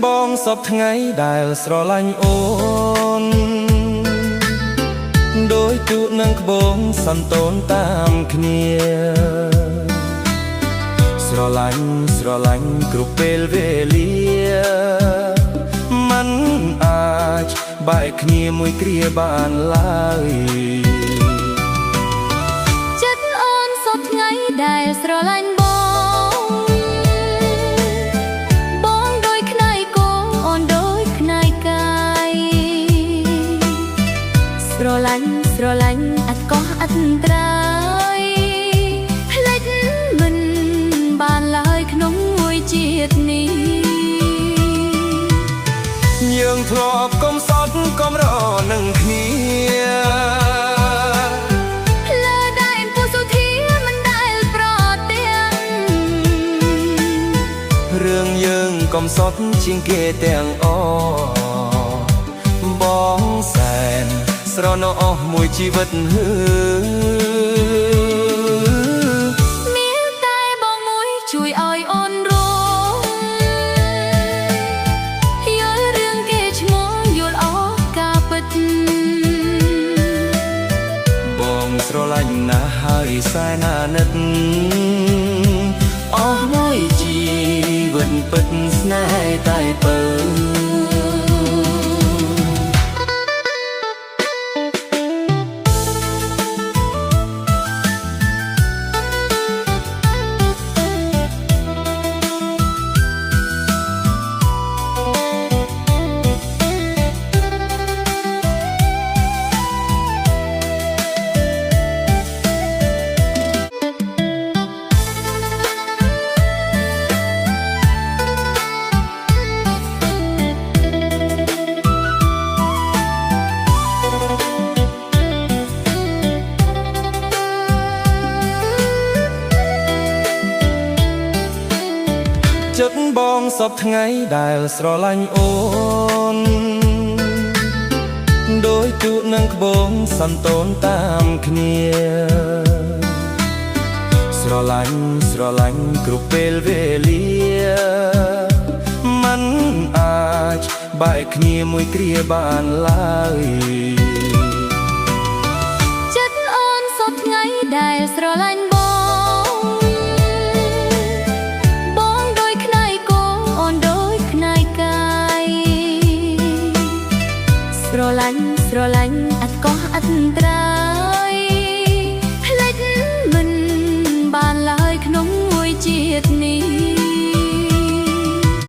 បងសពថ្ងៃដែលស្រឡាញ់អូនដោយទូកនឹងក្បូងសន្ទនតាមគ្នាស្រឡាញ់គ្រប់ពេលវេលាមិនអាចបែកគ្នាមួយគ្រាបានឡើយចិត្តអូនសពថ្ងៃដែលស្រឡាញ់បងដូចខ្នើយគោអូនដូចខ្នើយកាយស្រឡាញ់អត់កោះអត់ត្រើយផ្លេចមិនបានឡើយក្នុងមួយជាតិនេះយើងធ្លាប់កំសត់កំរនឹងគ្នាលើដែនពុសុធាមិនដែលប្រទាំងរឿងយើងកំសត់ជាងគេទាំងអបងសែនស្រណោះមួយជីវិតមានតែបងមួយជួយឲ្យអូនរងយល់រឿងគេឈ្មោះយល់អស់ការពិតបងស្រឡាញ់ណាស់ហើយសែនអាណិតអស់មួយជីវិតពិតស្នេហ៍តែពើចិត្តបងសពថ្ងៃដែលស្រឡាញ់អូនដោយទូកនឹងក្បូងសន្ទនតាមគ្នាស្រឡាញ់គ្រប់ពេលវេលាមិនអាចបែកគ្នាមួយគ្រាបានឡើយចិត្តអូនសពថ្ងៃដែលស្រឡាញ់បងដូចខ្នើយគោអូនដូចខ្នើយកាយស្រឡាញ់អត់កោះអត់ត្រើយ